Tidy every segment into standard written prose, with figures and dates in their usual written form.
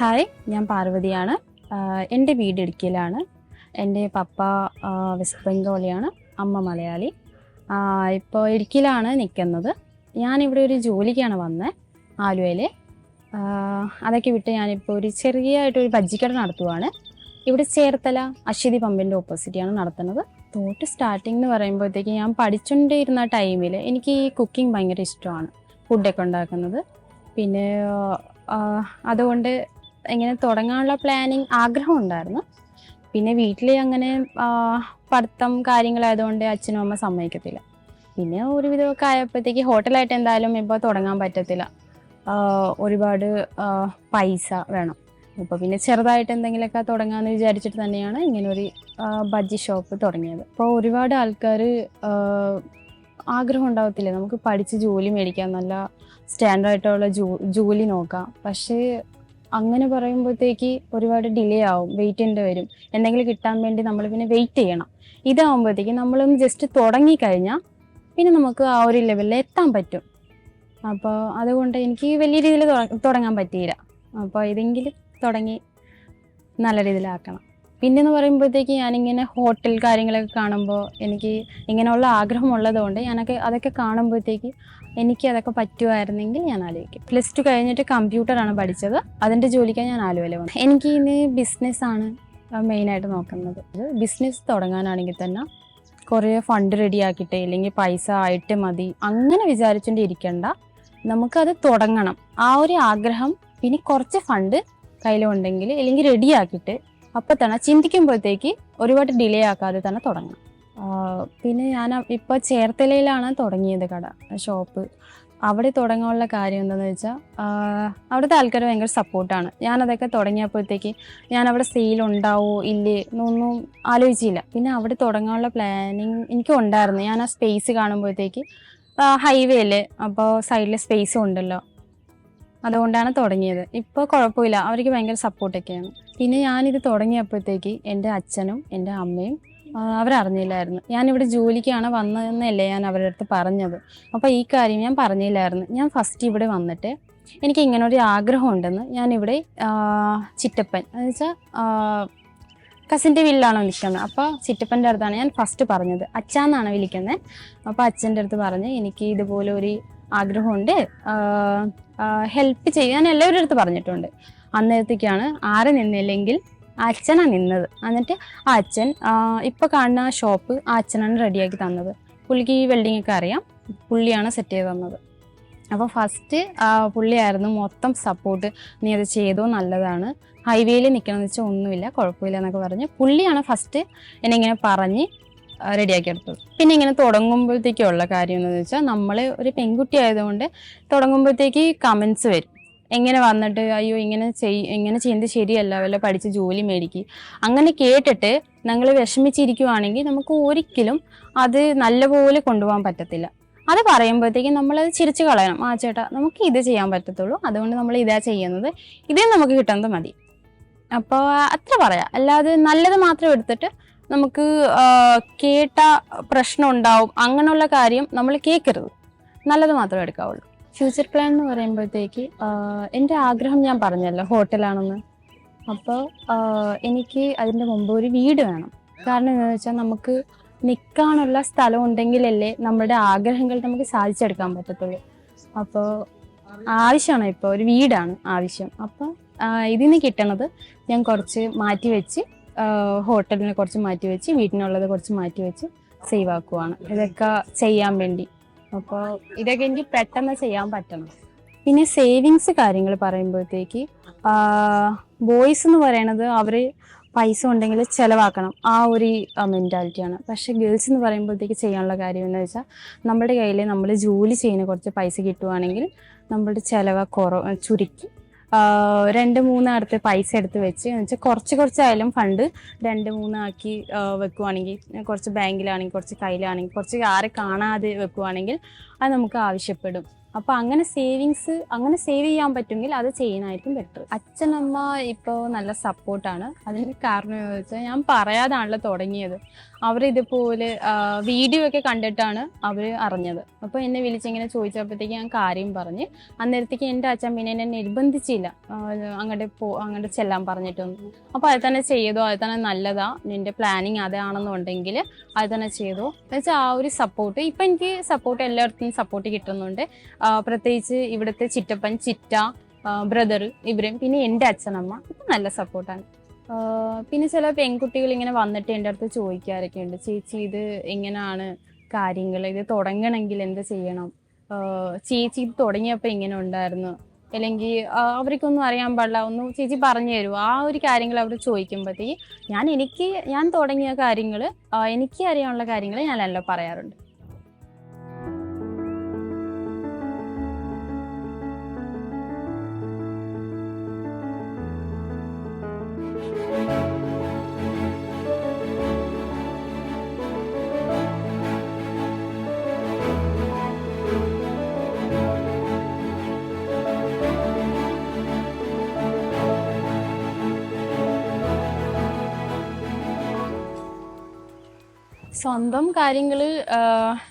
Hi, ഞാൻ പാർവതിയാണ്. എൻ്റെ വീട് ഇടുക്കിയിലാണ്. എൻ്റെ പപ്പ വെസ്റ്റ് ബംഗാളിയാണ്, അമ്മ മലയാളി. ഇപ്പോൾ ഇടുക്കിയിലാണ് നിൽക്കുന്നത്. ഞാനിവിടെ ഒരു ജോലിക്കാണ് വന്നത്, ആലുവയിൽ. അതൊക്കെ വിട്ട് ഞാനിപ്പോൾ ഒരു ചെറിയതായിട്ടൊരു ബജ്ജിക്കട നടത്തുവാണ്. ഇവിടെ ചേർത്തല അശ്വതി പമ്പിൻ്റെ ഓപ്പോസിറ്റാണ് നടത്തുന്നത്. തോട്ട് സ്റ്റാർട്ടിങ് എന്ന് പറയുമ്പോഴത്തേക്ക് ഞാൻ പഠിച്ചുകൊണ്ടിരുന്ന ടൈമിൽ എനിക്ക് ഈ കുക്കിംഗ് ഭയങ്കര ഇഷ്ടമാണ്, ഫുഡൊക്കെ ഉണ്ടാക്കുന്നത്. പിന്നെ അതുകൊണ്ട് ഇങ്ങനെ തുടങ്ങാനുള്ള പ്ലാനിങ് ആഗ്രഹം ഉണ്ടായിരുന്നു. പിന്നെ വീട്ടിൽ അങ്ങനെ പഠിത്തം കാര്യങ്ങളായതുകൊണ്ട് അച്ഛനും അമ്മ സമ്മതിക്കത്തില്ല. പിന്നെ ഒരുവിധമൊക്കെ ആയപ്പോഴത്തേക്ക് ഹോട്ടലായിട്ട് എന്തായാലും ഇപ്പോൾ തുടങ്ങാൻ പറ്റത്തില്ല, ഒരുപാട് പൈസ വേണം. ഇപ്പോൾ പിന്നെ ചെറുതായിട്ട് എന്തെങ്കിലുമൊക്കെ തുടങ്ങാമെന്ന് വിചാരിച്ചിട്ട് തന്നെയാണ് ഇങ്ങനൊരു ബജ്ജി ഷോപ്പ് തുടങ്ങിയത്. അപ്പോൾ ഒരുപാട് ആൾക്കാർ ആഗ്രഹം ഉണ്ടാകത്തില്ലേ, നമുക്ക് പഠിച്ച് ജോലി മേടിക്കാം, നല്ല സ്റ്റാൻഡേർഡായിട്ടുള്ള ജോലി നോക്കാം. പക്ഷേ അങ്ങനെ പറയുമ്പോഴത്തേക്ക് ഒരുപാട് ഡിലേ ആവും, വെയിറ്റ് ചെയ്യേണ്ടി വരും. എന്തെങ്കിലും കിട്ടാൻ വേണ്ടി നമ്മൾ പിന്നെ വെയിറ്റ് ചെയ്യണം. ഇതാകുമ്പോഴത്തേക്ക് നമ്മളൊന്ന് ജസ്റ്റ് തുടങ്ങിക്കഴിഞ്ഞാൽ പിന്നെ നമുക്ക് ആ ഒരു ലെവലിൽ എത്താൻ പറ്റും. അപ്പോൾ അതുകൊണ്ട് എനിക്ക് വലിയ രീതിയിൽ തുടങ്ങാൻ പറ്റിയില്ല. അപ്പോൾ ഇതെങ്കിലും തുടങ്ങി നല്ല രീതിയിലാക്കണം. പിന്നെന്ന് പറയുമ്പോഴത്തേക്ക് ഞാനിങ്ങനെ ഹോട്ടൽ കാര്യങ്ങളൊക്കെ കാണുമ്പോൾ എനിക്ക് ഇങ്ങനെയുള്ള ആഗ്രഹമുള്ളതുകൊണ്ട് അതൊക്കെ കാണുമ്പോഴത്തേക്ക് എനിക്ക് അതൊക്കെ പറ്റുമായിരുന്നെങ്കിൽ ഞാൻ ആലോചിക്കും. +2 കഴിഞ്ഞിട്ട് കമ്പ്യൂട്ടറാണ് പഠിച്ചത്. അതിൻ്റെ ജോലിക്കാണ് ഞാൻ ആലുവയിൽ വന്നത്. എനിക്ക് ഇന്ന് ബിസിനസ്സാണ് മെയിനായിട്ട് നോക്കുന്നത്. ബിസിനസ് തുടങ്ങാനാണെങ്കിൽ തന്നെ കുറേ ഫണ്ട് റെഡിയാക്കിയിട്ട് ഇല്ലെങ്കിൽ പൈസ ആയിട്ട് മതി അങ്ങനെ വിചാരിച്ചുകൊണ്ട് ഇരിക്കേണ്ട, നമുക്കത് തുടങ്ങണം. ആ ഒരു ആഗ്രഹം പിന്നെ കുറച്ച് ഫണ്ട് കയ്യിലുണ്ടെങ്കിൽ അല്ലെങ്കിൽ റെഡിയാക്കിയിട്ട് അപ്പം തന്നെ ചിന്തിക്കുമ്പോഴത്തേക്ക് ഒരുപാട് ഡിലേ ആക്കാതെ തന്നെ തുടങ്ങണം. പിന്നെ ഞാൻ ഇപ്പോൾ ചേർത്തലയിലാണ് തുടങ്ങിയത് ഷോപ്പ്. അവിടെ തുടങ്ങാനുള്ള കാര്യം എന്താണെന്ന് വെച്ചാൽ അവിടുത്തെ ആൾക്കാർ ഭയങ്കര സപ്പോർട്ടാണ്. ഞാനതൊക്കെ തുടങ്ങിയപ്പോഴത്തേക്ക് ഞാനവിടെ സെയിലുണ്ടാവോ ഇല്ലേ എന്നൊന്നും ആലോചിച്ചില്ല. പിന്നെ അവിടെ തുടങ്ങാനുള്ള പ്ലാനിങ് എനിക്കും ഉണ്ടായിരുന്നു. ഞാൻ ആ സ്പേസ് കാണുമ്പോഴത്തേക്ക് ഹൈവേയിൽ അപ്പോൾ സൈഡിൽ സ്പേസും ഉണ്ടല്ലോ, അതുകൊണ്ടാണ് തുടങ്ങിയത്. ഇപ്പോൾ കുഴപ്പമില്ല, അവർക്ക് ഭയങ്കര സപ്പോർട്ടൊക്കെയാണ്. പിന്നെ ഞാനിത് തുടങ്ങിയപ്പോഴത്തേക്ക് എൻ്റെ അച്ഛനും എൻ്റെ അമ്മയും അവരറിഞ്ഞില്ലായിരുന്നു. ഞാനിവിടെ ജോലിക്കാണ് വന്നതെന്നല്ലേ ഞാൻ അവരുടെ അടുത്ത് പറഞ്ഞത്. അപ്പോൾ ഈ കാര്യം ഞാൻ പറഞ്ഞില്ലായിരുന്നു. ഞാൻ ഫസ്റ്റ് ഇവിടെ വന്നിട്ട് എനിക്ക് ഇങ്ങനെ ഒരു ആഗ്രഹം ഉണ്ടെന്ന് ഞാനിവിടെ ചിറ്റപ്പൻ എന്ന് വെച്ചാൽ കസിൻ്റെ വീട്ടിലാണോ നിൽക്കുന്നത്. അപ്പോൾ ചിറ്റപ്പൻ്റെ അടുത്താണ് ഞാൻ ഫസ്റ്റ് പറഞ്ഞത്. അച്ഛാന്നാണ് വിളിക്കുന്നത്. അപ്പോൾ അച്ഛൻ്റെ അടുത്ത് പറഞ്ഞ് എനിക്ക് ഇതുപോലെ ഒരു ആഗ്രഹമുണ്ട്, ഹെൽപ്പ് ചെയ്യാൻ എല്ലാവരുടെ അടുത്ത് പറഞ്ഞിട്ടുണ്ട്. അന്നേരത്തേക്കാണ് ആര് നിന്നില്ലെങ്കിൽ അച്ഛനാണ് നിന്നത്. എന്നിട്ട് ആ അച്ഛൻ ഇപ്പോൾ കാണുന്ന ഷോപ്പ് ആ അച്ഛനാണ് റെഡിയാക്കി തന്നത്. പുള്ളിക്ക് ഈ വെൽഡിംഗ് ഒക്കെ അറിയാം, പുള്ളിയാണ് സെറ്റ് ചെയ്ത് തന്നത്. അപ്പോൾ ഫസ്റ്റ് പുള്ളിയായിരുന്നു മൊത്തം സപ്പോർട്ട്. നീ അത് ചെയ്തോ, നല്ലതാണ്, ഹൈവേയിൽ നിൽക്കണമെന്ന് വെച്ചാൽ ഒന്നുമില്ല, കുഴപ്പമില്ല എന്നൊക്കെ പറഞ്ഞ് പുള്ളിയാണ് ഫസ്റ്റ് എന്നെ ഇങ്ങനെ പറഞ്ഞ് റെഡിയാക്കി എടുത്തത്. പിന്നെ ഇങ്ങനെ തുടങ്ങുമ്പോഴത്തേക്കുള്ള കാര്യം എന്ന് വെച്ചാൽ നമ്മൾ ഒരു പെൺകുട്ടി ആയതുകൊണ്ട് തുടങ്ങുമ്പോഴത്തേക്ക് കമൻസ് വരും. എങ്ങനെ വന്നിട്ട് അയ്യോ ഇങ്ങനെ ചെയ്യുന്നത് ശരിയല്ല, വല്ല പഠിച്ച് ജോലി മേടിക്കുക അങ്ങനെ കേട്ടിട്ട് ഞങ്ങൾ വിഷമിച്ചിരിക്കുവാണെങ്കിൽ നമുക്ക് ഒരിക്കലും അത് നല്ലപോലെ കൊണ്ടുപോകാൻ പറ്റത്തില്ല. അത് പറയുമ്പോഴത്തേക്കും നമ്മളത് ചിരിച്ചു കളയണം. ചേട്ടാ നമുക്ക് ഇത് ചെയ്യാൻ പറ്റത്തുള്ളൂ, അതുകൊണ്ട് നമ്മൾ ഇതാ ചെയ്യുന്നത്, ഇതേ നമുക്ക് കിട്ടുന്നത് മതി. അപ്പോൾ അത്ര പറയാം. അല്ലാതെ നല്ലത് മാത്രം എടുത്തിട്ട് നമുക്ക് കേട്ട പ്രശ്നം ഉണ്ടാവും അങ്ങനെയുള്ള കാര്യം നമ്മൾ കേൾക്കരുത്, നല്ലത് മാത്രമേ എടുക്കാവുള്ളൂ. ഫ്യൂച്ചർ പ്ലാൻ എന്ന് പറയുമ്പോഴത്തേക്ക് എൻ്റെ ആഗ്രഹം ഞാൻ പറഞ്ഞല്ലോ ഹോട്ടലാണെന്ന്. അപ്പോൾ എനിക്ക് അതിൻ്റെ മുമ്പ് ഒരു വീട് വേണം. കാരണം എന്താണെന്ന് വെച്ചാൽ നമുക്ക് നിൽക്കാനുള്ള സ്ഥലം ഉണ്ടെങ്കിലല്ലേ നമ്മുടെ ആഗ്രഹങ്ങൾ നമുക്ക് സാധിച്ചെടുക്കാൻ പറ്റത്തുള്ളൂ. അപ്പോൾ ആവശ്യമാണ്, ഇപ്പോൾ ഒരു വീടാണ് ആവശ്യം. അപ്പോൾ ഇതിൽ നിന്ന് കിട്ടണത് ഞാൻ കുറച്ച് മാറ്റി വെച്ച്, ഹോട്ടലിനെ കുറച്ച് മാറ്റി വെച്ച്, വീട്ടിനുള്ളത് കുറച്ച് മാറ്റി വെച്ച് സേവ് ആക്കുവാണ് ഇതൊക്കെ ചെയ്യാൻ വേണ്ടി. അപ്പോൾ ഇതൊക്കെ എനിക്ക് പെട്ടെന്ന് ചെയ്യാൻ പറ്റണം. പിന്നെ സേവിങ്സ് കാര്യങ്ങൾ പറയുമ്പോഴത്തേക്ക് ബോയ്സ് എന്ന് പറയണത് അവർ പൈസ ഉണ്ടെങ്കിൽ ചിലവാക്കണം, ആ ഒരു മെൻറ്റാലിറ്റിയാണ്. പക്ഷേ ഗേൾസ് എന്ന് പറയുമ്പോഴത്തേക്ക് ചെയ്യാനുള്ള കാര്യം എന്ന് വെച്ചാൽ നമ്മുടെ കയ്യിൽ നമ്മൾ ജോലി ചെയ്യുന്ന കുറച്ച് പൈസ കിട്ടുവാണെങ്കിൽ നമ്മളുടെ ചിലവ് ചുരുക്കി രണ്ട് മൂന്നിടത്ത് പൈസ എടുത്ത് വെച്ച് എന്ന് വെച്ചാൽ കുറച്ചായാലും ഫണ്ട് രണ്ട് മൂന്നാക്കി വെക്കുവാണെങ്കിൽ, കുറച്ച് ബാങ്കിലാണെങ്കിൽ, കുറച്ച് കയ്യിലാണെങ്കിൽ, കുറച്ച് ആരെ കാണാതെ വെക്കുവാണെങ്കിൽ അത് നമുക്ക് ആവശ്യപ്പെടും. അപ്പോൾ അങ്ങനെ സേവ് ചെയ്യാൻ പറ്റുമെങ്കിൽ അത് ചെയ്യുന്നതായിരിക്കും ബെറ്റർ. അച്ഛനമ്മ ഇപ്പോൾ നല്ല സപ്പോർട്ടാണ്. അതിന് കാരണം എന്ന് വെച്ചാൽ ഞാൻ പറയാതാണല്ലോ തുടങ്ങിയത്. അവരിതുപോലെ വീഡിയോ ഒക്കെ കണ്ടിട്ടാണ് അവർ അറിഞ്ഞത്. അപ്പോൾ എന്നെ വിളിച്ചിങ്ങനെ ചോദിച്ചപ്പോഴത്തേക്ക് ഞാൻ കാര്യം പറഞ്ഞ്, അന്നേരത്തേക്ക് എൻ്റെ അച്ഛൻ പിന്നെ എന്നെ നിർബന്ധിച്ചില്ല അങ്ങോട്ട് ചെല്ലാൻ പറഞ്ഞിട്ടൊന്നും. അപ്പോൾ അത് തന്നെ ചെയ്തോ, അത് തന്നെ നല്ലതാ, നിൻ്റെ പ്ലാനിങ് അതാണെന്നുണ്ടെങ്കിൽ അത് തന്നെ ചെയ്തോ എന്ന് വെച്ചാൽ ആ ഒരു സപ്പോർട്ട്. ഇപ്പം എനിക്ക് സപ്പോർട്ട് എല്ലായിടത്തും സപ്പോർട്ട് കിട്ടുന്നുണ്ട്. പ്രത്യേകിച്ച് ഇവിടുത്തെ ചിറ്റപ്പൻ, ചിറ്റ, ബ്രദർ, ഇവരും, പിന്നെ എൻ്റെ അച്ഛനമ്മ നല്ല സപ്പോർട്ടാണ്. പിന്നെ ചില പെൺകുട്ടികൾ ഇങ്ങനെ വന്നിട്ട് എൻ്റെ അടുത്ത് ചോദിക്കാറൊക്കെ ഉണ്ട്, ചേച്ചി ഇത് എങ്ങനെയാണ് കാര്യങ്ങൾ, ഇത് തുടങ്ങണമെങ്കിൽ എന്ത് ചെയ്യണം, ചേച്ചി ഇത് തുടങ്ങിയപ്പോൾ ഇങ്ങനെ ഉണ്ടായിരുന്നു, അല്ലെങ്കിൽ അവർക്കൊന്നും അറിയാൻ പാടില്ല, ഒന്ന് ചേച്ചി പറഞ്ഞു തരുമോ, ആ ഒരു കാര്യങ്ങൾ അവർ ചോദിക്കുമ്പോഴത്തേക്ക് ഞാൻ തുടങ്ങിയ കാര്യങ്ങൾ, എനിക്ക് അറിയാനുള്ള കാര്യങ്ങൾ ഞാനെല്ലാം പറയാറുണ്ട്. സ്വന്തം കാര്യങ്ങൾ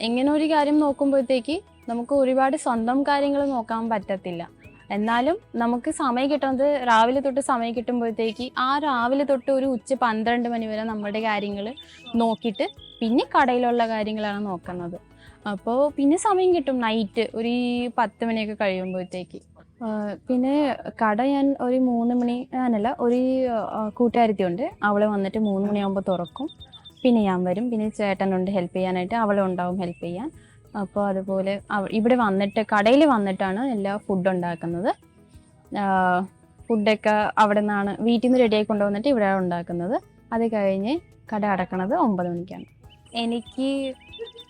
എങ്ങനെ ഒരു കാര്യം നോക്കുമ്പോഴത്തേക്ക് നമുക്ക് ഒരുപാട് സ്വന്തം കാര്യങ്ങൾ നോക്കാൻ പറ്റത്തില്ല. എന്നാലും നമുക്ക് സമയം കിട്ടുന്നത് രാവിലെ തൊട്ട് സമയം കിട്ടുമ്പോഴത്തേക്ക് ആ രാവിലെ തൊട്ട് ഒരു ഉച്ച 12 മണി വരെ നമ്മുടെ കാര്യങ്ങൾ നോക്കിയിട്ട് പിന്നെ കടയിലുള്ള കാര്യങ്ങളാണ് നോക്കുന്നത്. അപ്പോൾ പിന്നെ സമയം കിട്ടും നൈറ്റ് ഒരു 10 മണിയൊക്കെ കഴിയുമ്പോഴത്തേക്ക്. പിന്നെ കട ഞാൻ ഒരു 3 മണി ഒരു കൂട്ടുകാരത്തിയുണ്ട്, അവൾ വന്നിട്ട് 3 മണിയാകുമ്പോൾ തുറക്കും. പിന്നെ ഞാൻ വരും, പിന്നെ ചേട്ടനുണ്ട് ഹെൽപ്പ് ചെയ്യാനായിട്ട്, അവളും ഉണ്ടാവും ഹെൽപ്പ് ചെയ്യാൻ. അപ്പോൾ അതുപോലെ ഇവിടെ വന്നിട്ട് കടയിൽ വന്നിട്ടാണ് എല്ലാ ഫുഡ് ഉണ്ടാക്കുന്നത്. ഫുഡൊക്കെ അവിടെ നിന്നാണ് വീട്ടിൽ നിന്ന് റെഡിയായി കൊണ്ടുവന്നിട്ട് ഇവിടെ ഉണ്ടാക്കുന്നത്. അത് കഴിഞ്ഞ് കട അടക്കണത് 9 മണിക്കാണ്. എനിക്ക്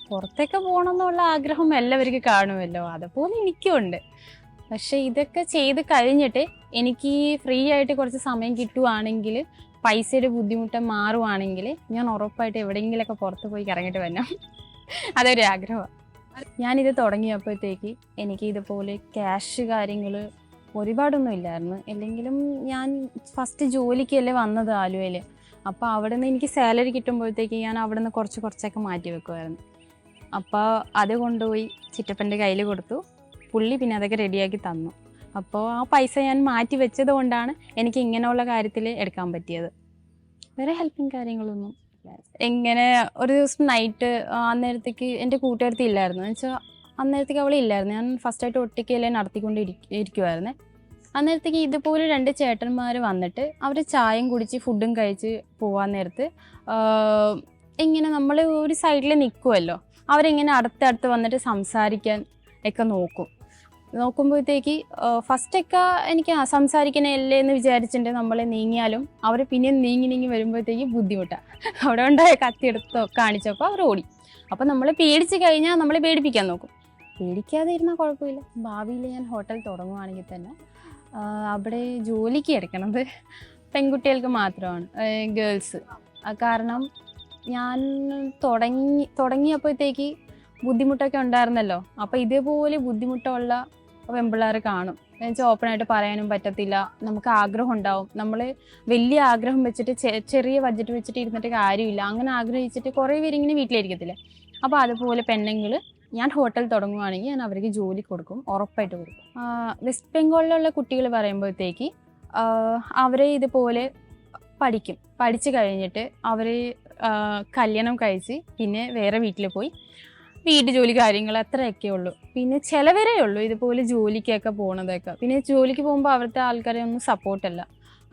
പുറത്തൊക്കെ പോകണം എന്നുള്ള ആഗ്രഹം എല്ലാവർക്കും കാണുമല്ലോ, അതുപോലെ എനിക്കും ഉണ്ട്. പക്ഷെ ഇതൊക്കെ ചെയ്ത് കഴിഞ്ഞിട്ട് എനിക്ക് ഫ്രീ ആയിട്ട് കുറച്ച് സമയം കിട്ടുവാണെങ്കിൽ, പൈസയുടെ ബുദ്ധിമുട്ട് മാറുവാണെങ്കിൽ ഞാൻ ഉറപ്പായിട്ട് എവിടെയെങ്കിലുമൊക്കെ പുറത്ത് പോയി ഇറങ്ങിയിട്ട് വരണം. അതൊരു ആഗ്രഹമാണ്. ഞാനിത് തുടങ്ങിയപ്പോഴത്തേക്ക് എനിക്ക് ഇതുപോലെ ക്യാഷ് കാര്യങ്ങൾ ഒരുപാടൊന്നും ഇല്ലായിരുന്നു. അല്ലെങ്കിലും ഞാൻ ഫസ്റ്റ് ജോലിക്കല്ലേ വന്നത് ആലുവയിൽ. അപ്പോൾ അവിടെ നിന്ന് എനിക്ക് സാലറി കിട്ടുമ്പോഴത്തേക്ക് ഞാൻ അവിടെ നിന്ന് കുറച്ചൊക്കെ മാറ്റി വെക്കുമായിരുന്നു. അപ്പോൾ അത് കൊണ്ടുപോയി ചിറ്റപ്പൻ്റെ കയ്യിൽ കൊടുത്തു. പുള്ളി പിന്നെ അതൊക്കെ റെഡിയാക്കി തന്നു. അപ്പോൾ ആ പൈസ ഞാൻ മാറ്റി വെച്ചത് കൊണ്ടാണ് എനിക്ക് ഇങ്ങനെയുള്ള കാര്യത്തിൽ എടുക്കാൻ പറ്റിയത്. വേറെ ഹെൽപ്പിങ് കാര്യങ്ങളൊന്നും എങ്ങനെ ഒരു ദിവസം നൈറ്റ് അന്നേരത്തേക്ക് എൻ്റെ കൂട്ടുകാരത്തി ഇല്ലായിരുന്നു. എന്ന് വെച്ചാൽ അന്നേരത്തേക്ക് അവളെ ഇല്ലായിരുന്നു. ഞാൻ ഫസ്റ്റായിട്ട് ഒറ്റയ്ക്കല്ലേ നടത്തിക്കൊണ്ട് ഇരിക്കുമായിരുന്നേ. അന്നേരത്തേക്ക് ഇതുപോലെ 2 ചേട്ടന്മാർ വന്നിട്ട് അവർ ചായയും കുടിച്ച് ഫുഡും കഴിച്ച് പോകാൻ നേരത്ത് ഇങ്ങനെ നമ്മൾ ഒരു സൈഡിൽ നിൽക്കുമല്ലോ, അവരിങ്ങനെ അടുത്തടുത്ത് വന്നിട്ട് സംസാരിക്കാൻ ഒക്കെ നോക്കുമ്പോഴത്തേക്ക് ഫസ്റ്റൊക്കെ എനിക്ക് സംസാരിക്കണല്ലേ എന്ന് വിചാരിച്ചിട്ട് നമ്മളെ നീങ്ങിയാലും അവർ പിന്നെ നീങ്ങി വരുമ്പോഴത്തേക്ക് ബുദ്ധിമുട്ടാണ്. അവിടെ ഉണ്ടായ കത്തിയെടുത്തോ കാണിച്ചപ്പോൾ അവർ ഓടി. അപ്പോൾ നമ്മൾ പേടിച്ച് കഴിഞ്ഞാൽ നമ്മളെ പേടിപ്പിക്കാൻ നോക്കും. പേടിക്കാതെ ഇരുന്നാൽ കുഴപ്പമില്ല. ഭാവിയിൽ ഞാൻ ഹോട്ടൽ തുടങ്ങുവാണെങ്കിൽ തന്നെ അവിടെ ജോലിക്ക് എടുക്കണത് പെൺകുട്ടികൾക്ക് മാത്രമാണ്, ഗേൾസ്. കാരണം ഞാൻ തുടങ്ങിയപ്പോഴത്തേക്ക് ബുദ്ധിമുട്ടൊക്കെ ഉണ്ടായിരുന്നല്ലോ. അപ്പോൾ ഇതേപോലെ ബുദ്ധിമുട്ടുള്ള പെൺപിള്ളേർ കാണും. എന്നുവെച്ചാൽ ഓപ്പണായിട്ട് പറയാനും പറ്റത്തില്ല. നമുക്ക് ആഗ്രഹം ഉണ്ടാവും. നമ്മൾ വലിയ ആഗ്രഹം വെച്ചിട്ട് ചെറിയ ബഡ്ജറ്റ് വെച്ചിട്ട് ഇരുന്നിട്ട് കാര്യമില്ല. അങ്ങനെ ആഗ്രഹിച്ചിട്ട് കുറേ പേരിങ്ങനെ വീട്ടിലിരിക്കത്തില്ല. അപ്പോൾ അതുപോലെ പെണ്ണുങ്ങൾ ഞാൻ ഹോട്ടൽ തുടങ്ങുവാണെങ്കിൽ ഞാൻ അവർക്ക് ജോലി കൊടുക്കും, ഉറപ്പായിട്ട് കൊടുക്കും. വെസ്റ്റ് ബംഗാളിലുള്ള കുട്ടികൾ പറയുമ്പോഴത്തേക്ക് അവരെ ഇതുപോലെ പഠിച്ചു കഴിഞ്ഞിട്ട് അവർ കല്യാണം കഴിച്ച് പിന്നെ വേറെ വീട്ടിൽ പോയി വീട്ടു ജോലി കാര്യങ്ങൾ അത്രയൊക്കെ ഉള്ളൂ. പിന്നെ ചിലവരേ ഉള്ളൂ ഇതുപോലെ ജോലിക്കൊക്കെ പോണതൊക്കെ. പിന്നെ ജോലിക്ക് പോകുമ്പോൾ അവിടുത്തെ ആൾക്കാരെ ഒന്നും സപ്പോർട്ടല്ല.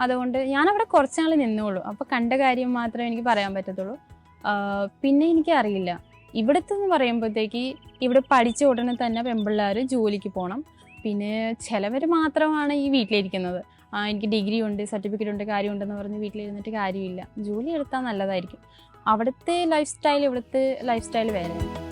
അതുകൊണ്ട് ഞാനവിടെ കുറച്ചാൾ നിന്നോളൂ. അപ്പോൾ കണ്ട കാര്യം മാത്രമേ എനിക്ക് പറയാൻ പറ്റത്തുള്ളൂ. പിന്നെ എനിക്കറിയില്ല ഇവിടുത്തെ എന്ന് പറയുമ്പോഴത്തേക്ക് ഇവിടെ പഠിച്ച ഉടനെ തന്നെ പെൺപിള്ളേർ ജോലിക്ക് പോകണം. പിന്നെ ചിലവർ മാത്രമാണ് ഈ വീട്ടിലിരിക്കുന്നത്. എനിക്ക് ഡിഗ്രി ഉണ്ട്, സർട്ടിഫിക്കറ്റ് ഉണ്ട്, കാര്യമുണ്ടെന്ന് പറഞ്ഞ് വീട്ടിലിരുന്നിട്ട് കാര്യമില്ല. ജോലി എടുത്താൽ നല്ലതായിരിക്കും. അവിടുത്തെ ലൈഫ് സ്റ്റൈൽ ഇവിടുത്തെ ലൈഫ് സ്റ്റൈൽ വേറെയാണ്.